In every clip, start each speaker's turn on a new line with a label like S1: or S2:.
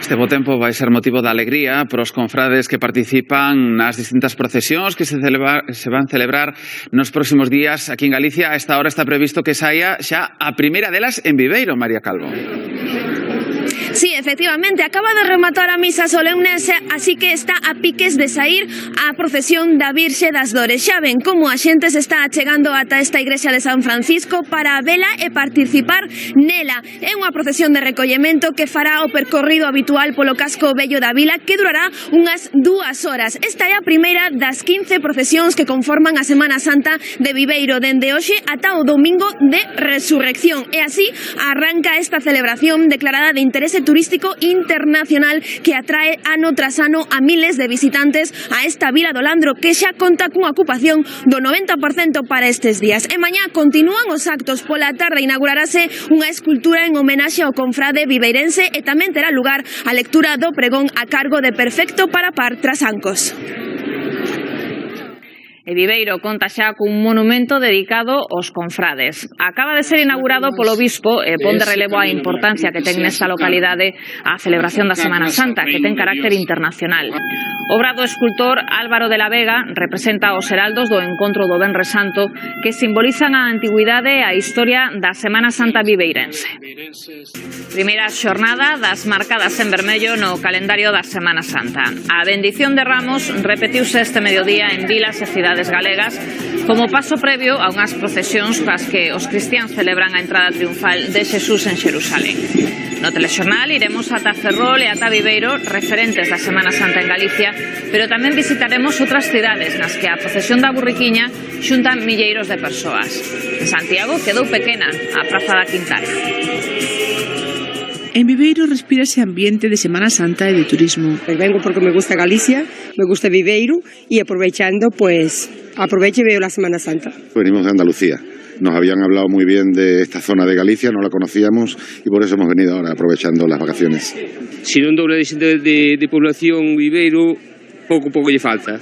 S1: Este bo tempo vai ser motivo de alegría para os confrades que participan nas distintas procesións que se van celebrar nos próximos días aquí en Galicia. A esta hora está previsto que saia xa a primeira delas en Viveiro, María Calvo.
S2: Sí, efectivamente, acaba de rematar a misa solemne, así que está a piques de sair a procesión da Virxe das Dores. Xa ven como a xente se está achegando ata esta igrexa de San Francisco para vela e participar nela. É unha procesión de recollemento que fará o percorrido habitual polo casco vello da vila, que durará unhas 2 horas. Esta é a primeira das 15 procesións que conforman a Semana Santa de Viveiro, dende hoxe ata o domingo de Resurrección. E así arranca esta celebración declarada de interese turístico internacional que atrae ano tras ano a miles de visitantes a esta vila do Landro, que xa conta cunha ocupación do 90% para estes días. E mañá continúan os actos. Pola tarde inaugurarase unha escultura en homenaxe ao confrade viveirense e tamén terá lugar a lectura do pregón a cargo de Perfecto para Par Trasancos.
S3: E Viveiro conta xa cun monumento dedicado aos confrades. Acaba de ser inaugurado polo bispo e pon de relevo a importancia que ten nesta localidade a celebración da Semana Santa, que ten carácter internacional. Obra do escultor Álvaro de la Vega representa os heraldos do encontro do Venres Santo que simbolizan a antigüidade e a historia da Semana Santa viveirense. Primeira xornada das marcadas en vermello no calendario da Semana Santa. A bendición de Ramos repetiuse este mediodía en vilas e cidades galegas como paso previo a unhas procesións coas que os cristiáns celebran a entrada triunfal de Xesús en Xerusalén. No telexornal iremos ata Ferrol e ata Viveiro, referentes da Semana Santa en Galicia, pero tamén visitaremos outras cidades nas que a procesión da Burriquiña xunta milleiros de persoas. En Santiago quedou pequena a Praza da Quintana.
S4: En Viveiro respira ese ambiente de Semana Santa e de turismo.
S5: Pues vengo porque me gusta Galicia, me gusta Viveiro y aprovechando, pues aprovecho y veo la Semana Santa.
S6: Venimos de Andalucía. Nos habían hablado muy bien de esta zona de Galicia, no la conocíamos y por eso hemos venido ahora aprovechando las vacaciones.
S7: Si non doble de población Viveiro, pouco lle falta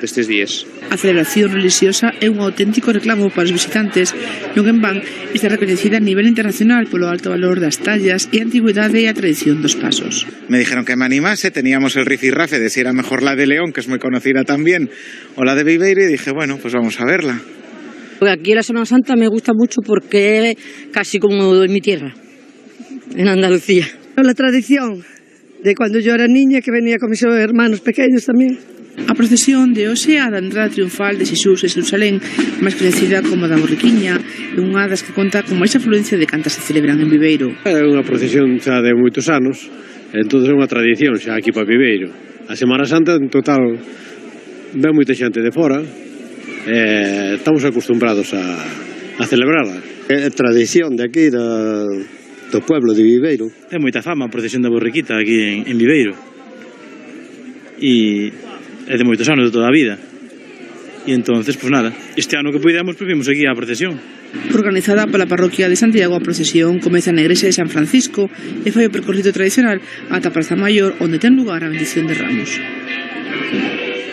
S7: estes días.
S4: A celebración religiosa é un auténtico reclamo para os visitantes, non en van está recoñecida a nivel internacional polo alto valor das tallas e a antigüidade e a tradición dos pasos.
S8: Me dijeron que me animase, teníamos el rifirrafe de si era mejor la de León, que es muy conocida también, o la de Viveiro, y dije, bueno, pues vamos a verla.
S9: Aquí la Semana Santa me gusta mucho porque es casi como en mi tierra, en Andalucía.
S5: La tradición de cuando yo era niña, que venía con mis hermanos pequeños tamén.
S4: A procesión de hoxe a da entrada triunfal de Xesús en Xerusalén, máis coñecida como da Burriquiña, é unha das que conta con máis afluencia de cantas se celebran en Viveiro.
S10: É unha procesión xa de moitos anos, entón é unha tradición xa aquí para Viveiro. A Semana Santa, en total, ven moita xente de fora, estamos acostumbrados a celebrarla.
S11: É tradición de aquí, do pueblo de Viveiro.
S12: Ten moita fama a procesión da Borriquita aquí en Viveiro. E é de moitos anos, de toda a vida. E entonces, pues nada, este ano que puidemos, pues vimos aquí a procesión.
S4: Organizada pola parroquia de Santiago, a procesión comeza na igrexa de San Francisco e fai o percorrido tradicional ata a Praza Maior, onde ten lugar a bendición de Ramos.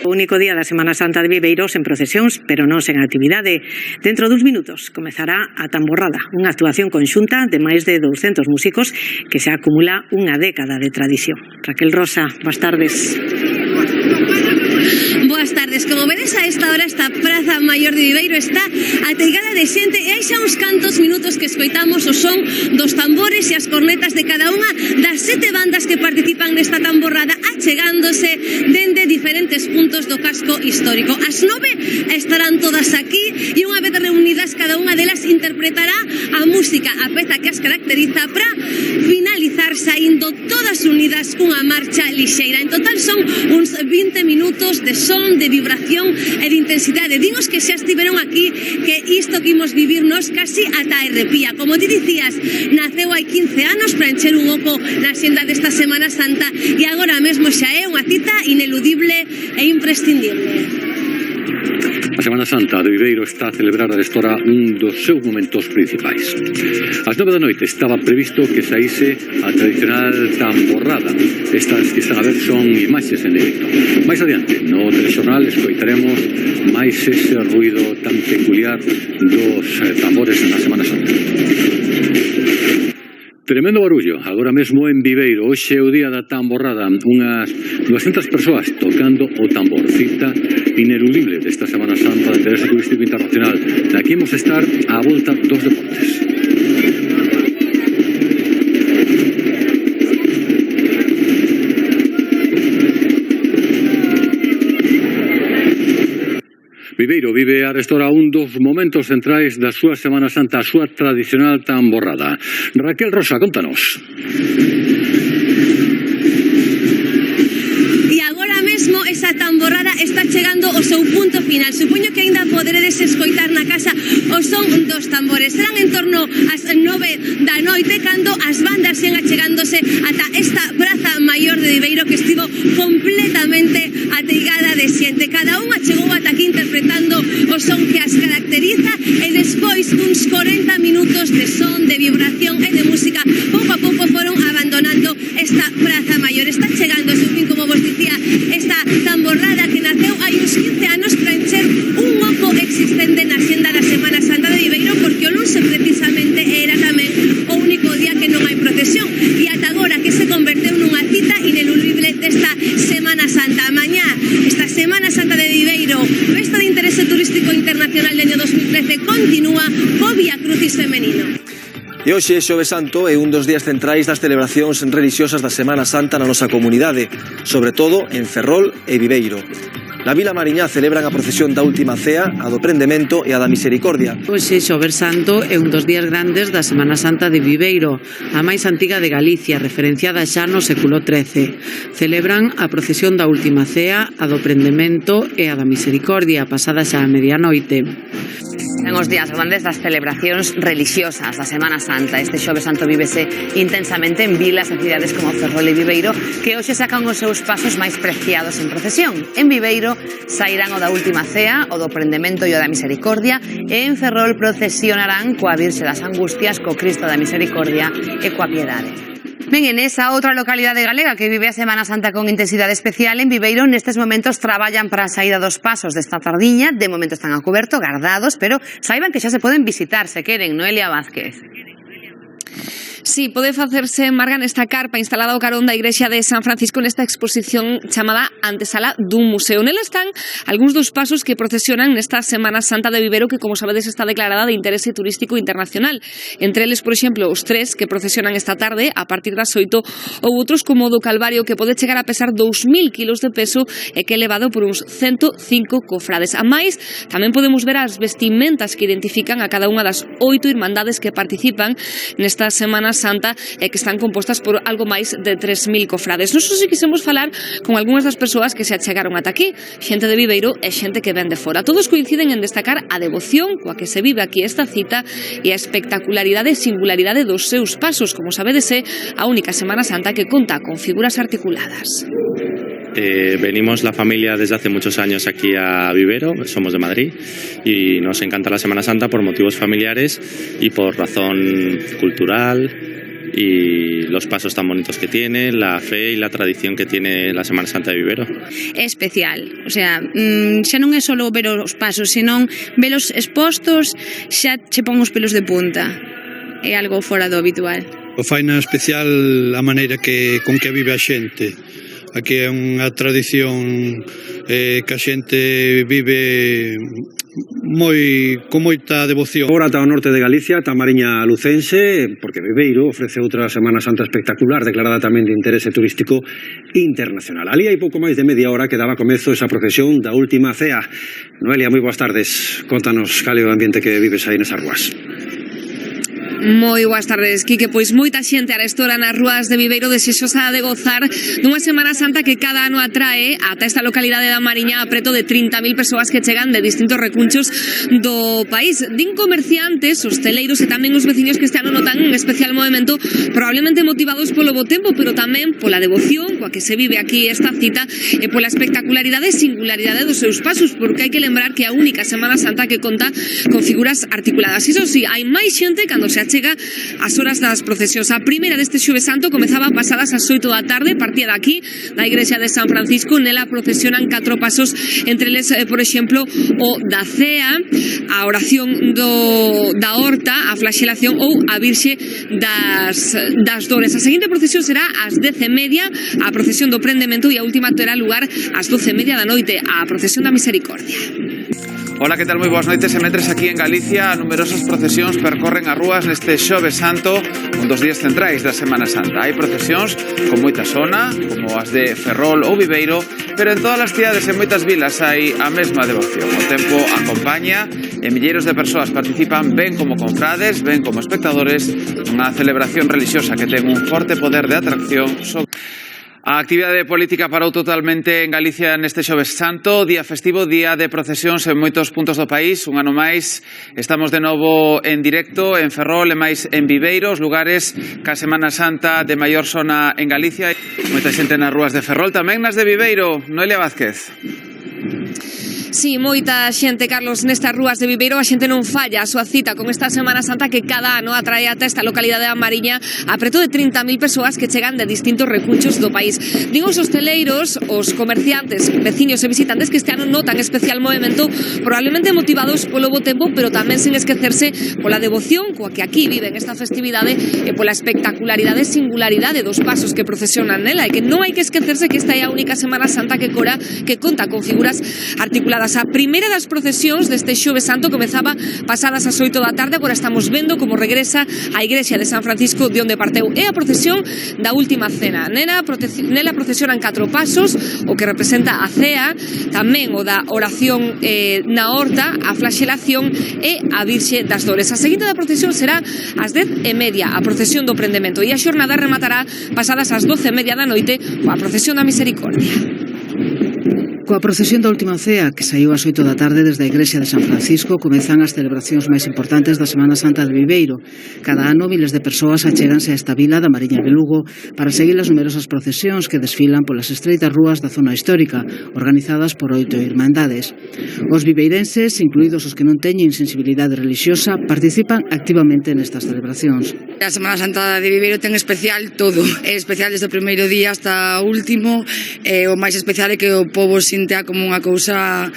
S13: O único día da Semana Santa de Viveiro sen procesións, pero non sen actividade. Dentro duns minutos comezará a Tamborrada, unha actuación conxunta de máis de 200 músicos que se acumula unha década de tradición. Raquel Rosa, boas tardes.
S2: Boas tardes. Como vedes, a esta hora esta Praza Maior de Viveiro está ateigada de xente e hai xa uns cantos minutos que escoitamos o son dos tambores e as cornetas de cada unha das 7 bandas que participan nesta tamborrada achegándose dende diferentes puntos do casco histórico. As 9 estarán todas aquí e unha vez reunidas cada unha delas interpretará a música, a peza que as caracteriza para finalizar saindo todas unidas cunha marcha lixeira. En total son uns 20 minutos de son, de vibración e de intensidade. Dimos que xa estiveron aquí, que isto que imos vivirnos casi ata arrepía. Como ti dicías, naceu hai 15 anos para encher un oco na xenda desta Semana Santa e agora mesmo xa é unha cita ineludible e imprescindible.
S14: A Semana Santa de Viveiro está a celebrar arestora un dos seus momentos principais. Ás 9 da noite estaba previsto que saíse a tradicional tamborrada. Estas que están a ver son imaxes en directo. Mais adiante, no telexornal, escoitaremos máis ese ruido tan peculiar dos tambores na Semana Santa. Tremendo barullo, agora mesmo en Viveiro. Hoxe é o día da tamborrada. Unhas 200 persoas tocando o tambor. Cita ineludible desta Semana Santa de interese turístico internacional. Aquí imos estar á volta dos deportes. Viveiro vive arestora un dos momentos centrais da súa Semana Santa, a súa tradicional tamborrada. Raquel Rosa, contanos.
S2: E agora mesmo esa tamborrada está chegando ao seu punto final. Supoño que aínda poderedes escoitar na casa o son dos tambores. Serán en torno ás 9 da noite cando as bandas xen achegándose ata esta praza maior de Viveiro que estivo completamente ateigada de xente. Cada unha chegou ata aquí interpretando o son que as caracteriza e despois duns 40 minutos de son, de vibración e de música, pouco a pouco foron abandonando esta praza maior. Está chegando a seu fin, como vos dicía, esta tamborrada que naceu hai uns 15 anos para encher un oco existente na xenda da Semana Santa de Viveiro, porque o luns precisamente era tamén o único día que non hai procesión, e ata agora que se converteu nunha cita ineludible desta Semana Santa. Mañá, esta Semana Santa de Viveiro, festa de interese turístico internacional do año 2013, continúa co Vía Crucis femenino.
S15: E hoxe, Xoves Santo, é un dos días centrais das celebracións religiosas da Semana Santa na nosa comunidade, sobre todo en Ferrol e Viveiro. Na Vila Mariñá celebran a procesión da Última Cea, a do Prendemento e a da Misericordia.
S16: Hoxe, Xoves Santo, é un dos días grandes da Semana Santa de Viveiro, a máis antiga de Galicia, referenciada xa no século XIII. Celebran a procesión da Última Cea, a do Prendemento e a da Misericordia, pasada xa a medianoite.
S3: En os días grandes das celebracións religiosas da Semana Santa. Este Xoves Santo vívese intensamente en vilas e cidades como Ferrol e Viveiro, que hoxe sacan os seus pasos máis preciados en procesión. En Viveiro sairán o da Última Cea, o do Prendemento e o da Misericordia, e en Ferrol procesionarán coa Virxe das Angustias, co Cristo da Misericordia e coa Piedade. Ben, en esa outra localidade galega que vive a Semana Santa con intensidade especial, en Viveiro nestes momentos traballan para a saída dos pasos desta tardiña. De momento están a coberto, gardados, pero saiban que xa se poden visitar se queren. Noelia Vázquez.
S2: Sí, pode facerse, Marga, nesta carpa instalada ao carón da Igrexa de San Francisco nesta exposición chamada Antesala dun museo. Nela están algúns dos pasos que procesionan nesta Semana Santa de Viveiro, que, como sabedes, está declarada de interese turístico internacional. Entre eles, por exemplo, os tres que procesionan esta tarde a partir das 8, ou outros como o do Calvario, que pode chegar a pesar 2.000 kilos de peso e que é levado por uns 105 cofrades. A máis, tamén podemos ver as vestimentas que identifican a cada unha das 8 irmandades que participan nesta Semana Santa e que están compostas por algo máis de 3.000 cofrades. Nos si quisemos falar con algunhas das persoas que se achegaron ata aquí, xente de Viveiro e xente que ven de fora. Todos coinciden en destacar a devoción coa que se vive aquí esta cita e a espectacularidade e singularidade dos seus pasos. Como sabedes, é a única Semana Santa que conta con figuras articuladas.
S17: Venimos la familia desde hace muchos años aquí a Viveiro, somos de Madrid y nos encanta la Semana Santa por motivos familiares y por razón cultural y los pasos tan bonitos que tiene, la fe y la tradición que tiene la Semana Santa de Viveiro.
S18: É especial, o sea, xa non é só ver os pasos, senón velos expostos xa che pon os pelos de punta. É algo fora do habitual.
S19: O faina especial a maneira con que vive a xente. Aquí é unha tradición que a xente vive con moita devoción.
S10: Agora ata o norte de Galicia, ata a Mariña Lucense, porque Viveiro ofrece outra Semana Santa espectacular, declarada tamén de interese turístico internacional. Ali hai pouco máis de media hora que daba comezo esa procesión da Última Cea. Noelia, moi boas tardes. Contanos cal é o ambiente que vives aí nesas ruas.
S2: Moi boas tardes, Quique. Pois moita xente arestora nas rúas de Viveiro desexosa de gozar dunha Semana Santa que cada ano atrae ata esta localidade da Mariña a preto de 30.000 persoas que chegan de distintos recunchos do país. Din comerciantes, hosteleiros e tamén os veciños que este ano notan un especial movimento, probablemente motivados polo bo tempo, pero tamén pola devoción coa que se vive aquí esta cita e pola espectacularidade e singularidade dos seus pasos, porque hai que lembrar que é a única Semana Santa que conta con figuras articuladas. Iso sí, hai máis xente cando se
S20: chega as horas das procesións. A primeira deste Xoves Santo comezaba pasadas as 8 da tarde, partía daqui, da igrexa de San Francisco. Nela procesionan 4 pasos, entre eles, por exemplo, o da cea, a oración da horta, a flaxelación ou a Virxe das Dores. A seguinte procesión será ás 10:30, a procesión do prendemento, e a última terá lugar ás 12:30 da noite, a procesión da Misericordia.
S1: Hola, que tal? Moi boas noites. E mentres aquí en Galicia numerosas procesións percorren as rúas neste Xoves Santo, un dos días centrais da Semana Santa. Hai procesións con moita sona, como as de Ferrol ou Viveiro, pero en todas as cidades e moitas vilas hai a mesma devoción. O tempo acompaña e milleiros de persoas participan ben como confrades, ben como espectadores, nunha celebración relixiosa que ten un forte poder de atracción sobre... A actividade política parou totalmente en Galicia neste Xoves Santo, día festivo, día de procesións en moitos puntos do país. Un ano máis estamos de novo en directo en Ferrol e máis en Viveiro, os lugares ca Semana Santa de maior sona en Galicia. Moita xente nas rúas de Ferrol, tamén nas de Viveiro. Noelia Vázquez.
S20: Sí, moita xente, Carlos, nestas rúas de Viveiro. A xente non falla a súa cita con esta Semana Santa que cada ano atrae ata esta localidade da Mariña a preto de 30.000 persoas que chegan de distintos recunchos do país. Digo os hosteleiros, os comerciantes, veciños e visitantes que este ano notan especial movimento, probablemente motivados polo bo tempo, pero tamén sen esquecerse pola devoción coa que aquí viven esta festividade e pola espectacularidade e singularidade dos pasos que procesionan nela, e que non hai que esquecerse que esta é a única Semana Santa que conta con figuras articuladas. A primeira das procesións deste Xoves Santo comezaba pasadas as 8 da tarde, agora estamos vendo como regresa a igrexa de San Francisco de onde parteu. É a procesión da Última Cena. Nela procesionan 4 pasos, o que representa a cea, tamén o da oración na horta, a flaxelación e a Virxe das Dores. A seguinte da procesión será ás 10:30, a procesión do prendemento, e a xornada rematará pasadas as 12:30 da noite coa procesión da Misericordia.
S16: Coa procesión da Última Cea, que saiu ás 8 da tarde desde a igrexa de San Francisco, comezan as celebracións máis importantes da Semana Santa de Viveiro. Cada ano, miles de persoas achéganse a esta vila da Mariña de Lugo para seguir as numerosas procesións que desfilan polas estreitas rúas da zona histórica, organizadas por 8 irmandades. Os viveirenses, incluídos os que non teñen sensibilidade relixiosa, participan activamente nestas celebracións.
S21: A Semana Santa de Viveiro ten especial todo. É especial desde o primeiro día hasta o último. O máis especial é que o pobo sintea como unha cousa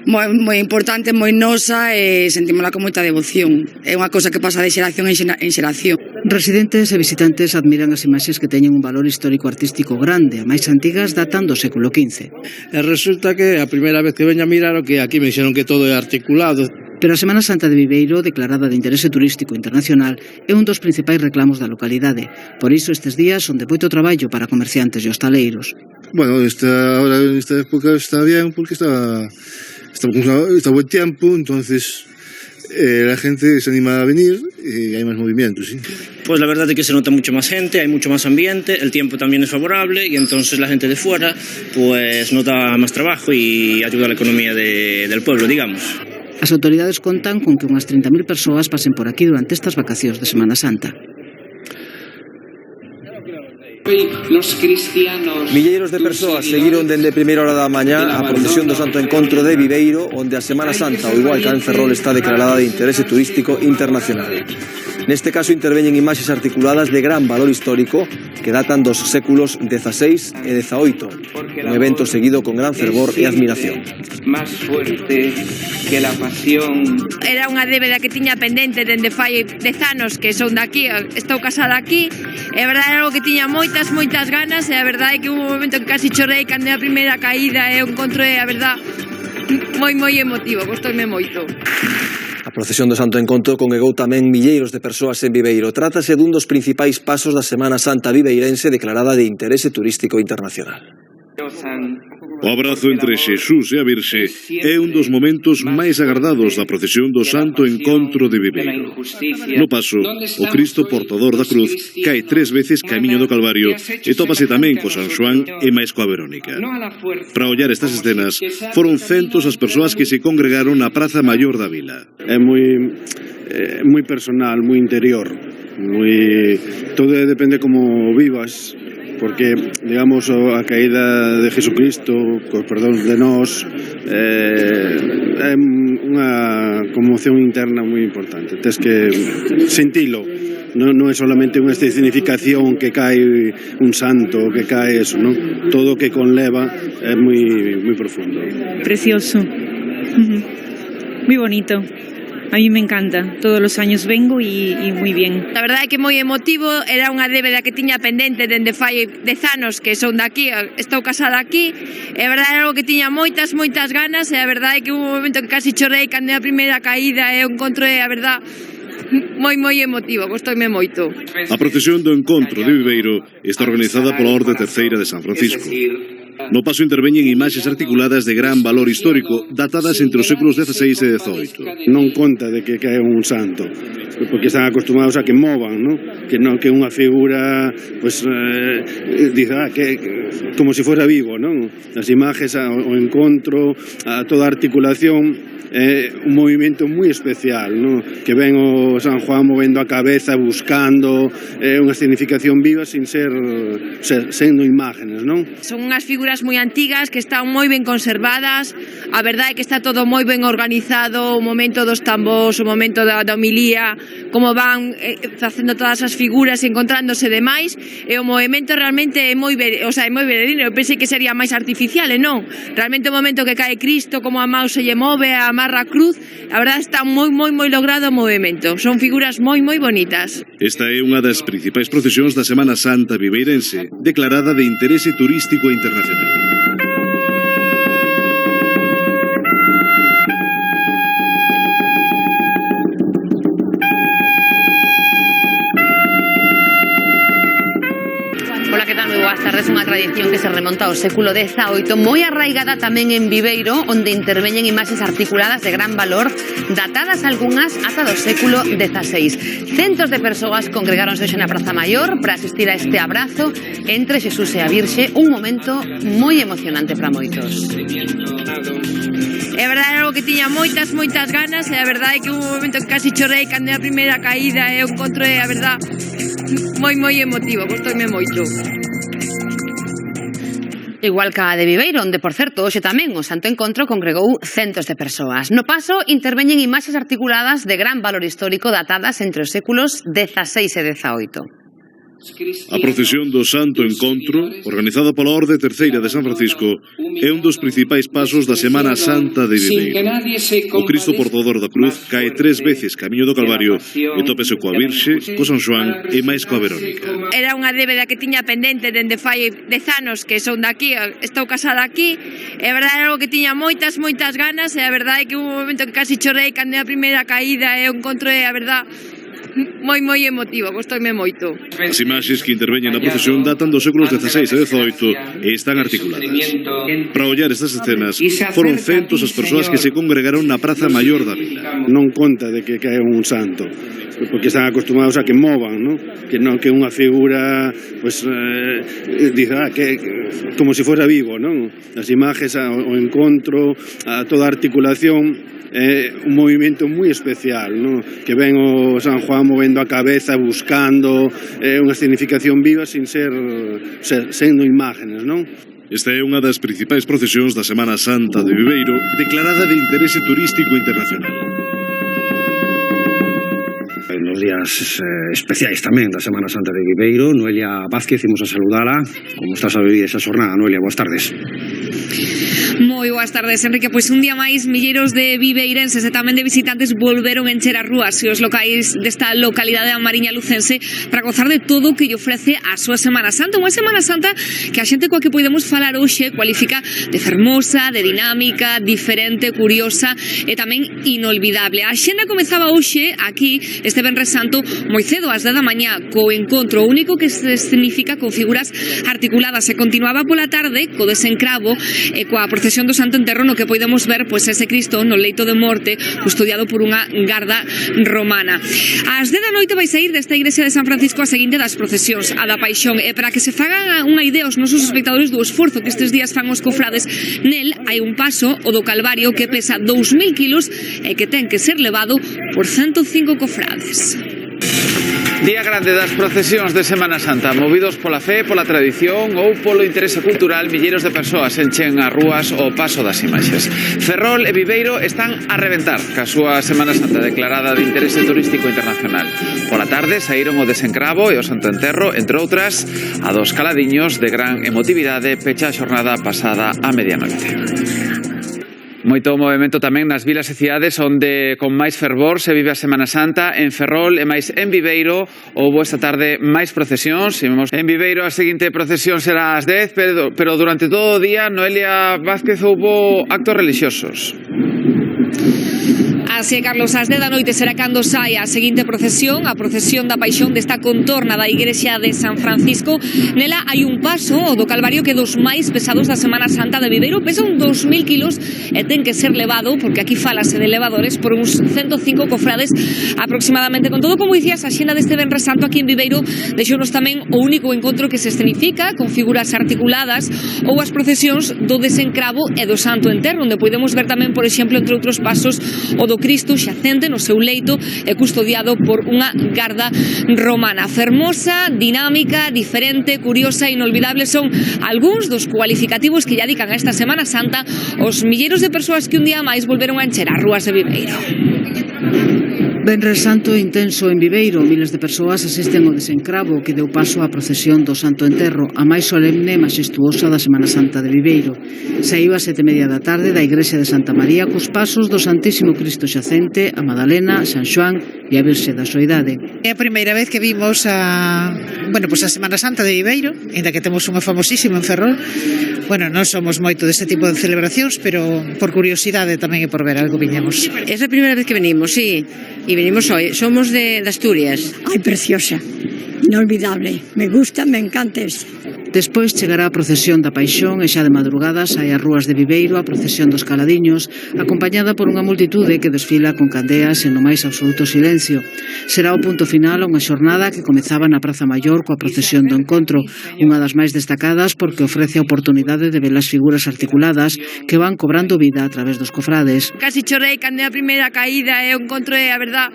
S21: moi importante, moi nosa, e sentímola con moita devoción. É unha cousa que pasa de xeración en xeración.
S16: Residentes e visitantes admiran as imaxes que teñen un valor histórico-artístico grande. A máis antigas datan do século XV.
S22: E resulta que a primeira vez que veña a mirar o que aquí me dixeron que todo é articulado.
S16: Pero a Semana Santa de Viveiro, declarada de interese turístico internacional, é un dos principais reclamos da localidade. Por iso estes días son de moito traballo para comerciantes e hostaleiros.
S23: Bueno, esta época está bien porque está buen tiempo, entonces la gente se anima a venir y hay más movimiento, ¿sí?
S24: Pues la verdad es que se nota mucho más gente, hay mucho más ambiente, el tiempo también es favorable y entonces la gente de fuera pues nota más trabajo y ayuda a la economía del pueblo, digamos.
S16: As autoridades contan con que unhas 30.000 persoas pasen por aquí durante estas vacacións de Semana Santa.
S15: Milleiros de persoas seguiron dende primeira hora da mañá a procesión do Santo Encontro de Viveiro, onde a Semana Santa, ao igual que a en Ferrol, está declarada de interese turístico internacional. Neste caso interveñen imaxes articuladas de gran valor histórico que datan dos séculos XVI e XVIII, un evento seguido con gran fervor e admiración.
S25: Más fuerte que la pasión.
S2: Era unha débeda que tiña pendente dende fai 10 anos que son daqui, estou casada aquí, e a verdade é algo que tiña moitas ganas, e a verdade é que hubo un momento que casi chorei cando a primeira caída e o encontro é a verdade moi emotivo, gostoume moito.
S15: A procesión do Santo Encontro congregou tamén milleiros de persoas en Viveiro. Trátase dun dos principais pasos da Semana Santa viveirense declarada de interese turístico internacional.
S26: O abrazo entre Xesús e a Virxe é un dos momentos máis agardados da procesión do Santo Encontro de Viveiro. No paso, o Cristo portador da cruz cae 3 veces camiño do Calvario e tópase tamén co San Xoán e máis coa Verónica. Para ollar estas escenas, foron centos as persoas que se congregaron na Praza Maior da vila.
S10: É moi personal, moi interior, todo depende como vivas
S23: porque, digamos, a caída de Jesucristo, co perdón de nós, é unha conmoción interna moi importante. Tes que sentilo. Non é solamente unha escenificación que cae un santo, que cae eso, non? Todo o que conleva é moi profundo.
S5: Precioso. Muy bonito. A mí me encanta. Todos los años vengo y muy bien.
S6: La verdade é que moi emotivo, era unha débeda que tiña pendente dende fai 10 anos que son daqui, estou casada aquí, e a verdade era algo que tiña moitas ganas, e a verdade é que hubo un momento que casi chorei cando a primeira caída e o encontro é a verdade moi emotivo, gostoime moito.
S26: A procesión do encontro de Viveiro está organizada pola Orde Terceira de San Francisco. No paso interveñen imaxes articuladas de gran valor histórico, datadas entre os séculos XVI e XVIII.
S23: Non conta de que cae un santo, porque están acostumados a que movan, ¿no? Que non que unha figura, pues, dice, que como se fora vivo, non? As imaxes, o encontro, a toda a articulación, un movimento moi especial, ¿no? Que ven o San Juan movendo a cabeza, buscando unha significación viva sin sendo imágenes, non?
S6: Son unhas figuras moi antigas que están moi ben conservadas, a verdade é que está todo moi ben organizado, o momento dos tambos, o momento da homilía, como van facendo todas as figuras, encontrándose demais, e o movimento realmente é moi veredino. Eu pensei que sería máis artificial, e non. Realmente o momento que cae Cristo, como a mão se lle move, a amarra a cruz, a verdade está moi logrado o movimento. Son figuras moi bonitas.
S26: Esta é unha das principais procesións da Semana Santa viveirense, declarada de interese turístico internacional.
S7: Ola, que tal? Moi boas tardes. Unha tradición que se remonta ao século XVIII, moi arraigada tamén en Viveiro, onde interveñen imaxes articuladas de gran valor, datadas algunhas ata do século XVI. Centos de persoas congregáronse hoxe na Praza Maior para asistir a este abrazo entre Xesús e a Virxe, un momento moi emocionante para moitos.
S6: É verdade, era algo que tiña moitas ganas, e a verdade é que hubo un momento que casi chorei cando a primeira caída e o encontro é a verdade moi emotivo, gostoime moito.
S7: Igual que a de Viveiro, onde, por certo, hoxe tamén o Santo Encontro congregou centos de persoas. No paso interveñen imaxes articuladas de gran valor histórico datadas entre os séculos XVI e XVIII.
S26: A procesión do Santo Encontro, organizada pola Orde Terceira de San Francisco, é un dos principais pasos da Semana Santa de Viveiro. O Cristo portador da cruz cae 3 veces camiño do Calvario e tópese coa Virxe, co San Xoán e máis coa Verónica.
S6: Era unha débeda que tiña pendente dende fai 10 anos que son daqui, estou casada aquí, e a verdade era algo que tiña moitas ganas, e a verdade é que hubo un momento que casi chorei cando a primeira caída e o encontro é a verdade moi emotivo, gostoime moito.
S26: As imaxes que interveñen na procesión datan dos séculos XVI e XVIII e están articuladas. Para ollar estas escenas, foron centos as persoas que se congregaron na Praza Maior da vila.
S23: Non conta de que cae un santo, porque están acostumados a que movan, ¿no? Que non que unha figura, pues, dice, que como se fora vivo, non? As imaxes, o encontro, a toda a articulación, un movimento moi especial, ¿no? Que ven o San Juan movendo a cabeza, buscando unha significación viva sin sendo imágenes, non?
S26: Esta é unha das principais procesións da Semana Santa de Viveiro, declarada de interese turístico internacional.
S8: Nos días especiais tamén da Semana Santa de Viveiro, Noelia Vázquez, imos a saludala. Como estás a vivir esa xornada, Noelia? Boas tardes.
S20: Moi boas tardes, Enrique. Pois un día máis, milleiros de viveirenses e tamén de visitantes volveron encher as rúas e os locais desta localidade da Mariña Lucense para gozar de todo o que lle ofrece a súa Semana Santa. Unha Semana Santa que a xente coa que podemos falar hoxe cualifica de fermosa, de dinámica, diferente, curiosa e tamén inolvidable. A xenda comezaba hoxe aquí, este Venres Santo, moi cedo, ás 10 da mañá, co encontro único que se escenifica con figuras articuladas, e continuaba pola tarde co desencravo e coa procesión do Santo Enterro, no que podemos ver pois ese Cristo no leito de morte custodiado por unha garda romana. Ás 10 da noite vai sair desta igrexa de San Francisco a seguinte das procesións, a da Paixón, e para que se fagan unha idea os nosos espectadores do esforzo que estes días fan os cofrades, nel hai un paso, o do Calvario, que pesa 2000 kilos e que ten que ser levado por 105 cofrades.
S1: Día grande das procesións de Semana Santa. Movidos pola fe, pola tradición ou polo interese cultural, milleiros de persoas enchen as rúas o paso das imaxes. Ferrol e Viveiro están a reventar ca súa Semana Santa declarada de interese turístico internacional. Pola tarde saíron o Desencravo e o Santo Enterro, entre outras, a dos caladiños de gran emotividade pecha a xornada pasada a medianoite. Moito movimento tamén nas vilas e cidades onde con máis fervor se vive a Semana Santa. En Ferrol e máis en Viveiro houbo esta tarde máis procesións. En Viveiro a seguinte procesión será ás 10, pero durante todo o día Noelia Vázquez houbo actos religiosos.
S20: Así, Carlos, ás 10 da noite será cando saia a seguinte procesión, a procesión da Paixón desta contorna da Igrexa de San Francisco. Nela hai un paso, o do Calvario, que é dos máis pesados da Semana Santa de Viveiro. Pesa uns 2000 kilos e ten que ser levado, porque aquí falase de elevadores, por uns 105 cofrades aproximadamente. Con todo, como dicías, a xenda deste Venres Santo aquí en Viveiro deixounos tamén o único encontro que se escenifica, con figuras articuladas, ou as procesións do Desencravo e do Santo Enterro, onde podemos ver tamén, por exemplo, entre outros pasos, o do Cristo xacente no seu leito e custodiado por unha garda romana. Fermosa, dinámica, diferente, curiosa e inolvidable son algúns dos cualificativos que lle adican a esta Semana Santa os milleiros de persoas que un día máis volveron a encher as rúas de Viveiro.
S16: Venres Santo intenso en Viveiro, miles de persoas asisten ao Desencravo que deu paso á procesión do Santo Enterro, a máis solemne e maxestuosa da Semana Santa de Viveiro. Saiu a 7:30 da tarde da Igrexa de Santa María cos pasos do Santísimo Cristo xacente, a Madalena, San Xoán e a Virxe da Soidade.
S4: É a primeira vez que vimos a Semana Santa de Viveiro, ainda que temos unha famosísima en Ferrol. Non somos moito deste tipo de celebracións, pero por curiosidade tamén e por ver algo viñamos.
S9: É a primeira vez que venimos, sí. Y venimos hoy, somos de Asturias.
S11: Ay, preciosa, inolvidable, me gusta, me encanta esto.
S16: Despois chegará a procesión da Paixón e xa de madrugada sai ás rúas de Viveiro a procesión dos Caladiños, acompañada por unha multitude que desfila con candeas e no máis absoluto silencio. Será o punto final a unha xornada que comezaba na Praza Maior coa procesión do Encontro, unha das máis destacadas porque ofrece a oportunidade de ver as figuras articuladas que van cobrando vida a través dos cofrades.
S6: Casi chorei cando a primeira caída e o encontro é, a verdad,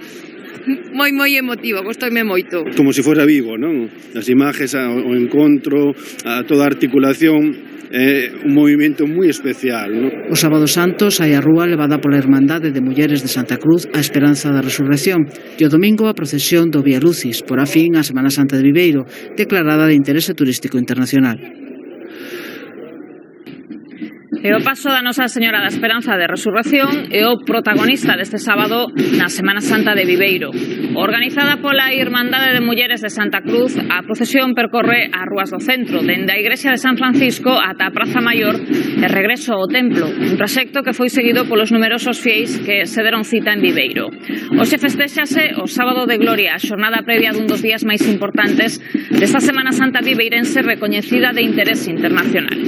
S6: moi emotivo, gostoime moito.
S23: Como se fora vivo, non? As imaxes, o encontro, a toda a articulación, é un movimento moi especial, non?
S16: O Sábado Santo sai a rúa levada pola Hermandade de Mulleres de Santa Cruz a Esperanza da Resurrección e o domingo a procesión do Vía Lucis, por a fin a Semana Santa de Viveiro, declarada de interese turístico internacional.
S3: E o paso da Nosa Señora da Esperanza de Resurrección é o protagonista deste sábado na Semana Santa de Viveiro. Organizada pola Irmandade de Mulleres de Santa Cruz, a procesión percorre as rúas do centro, dende a Igrexa de San Francisco ata a Praza Maior e regreso ao templo, un traxecto que foi seguido polos numerosos fieis que se deron cita en Viveiro. Hoxe festéxase o Sábado de Gloria, a xornada previa dun dos días máis importantes desta Semana Santa viveirense recoñecida de interese internacional.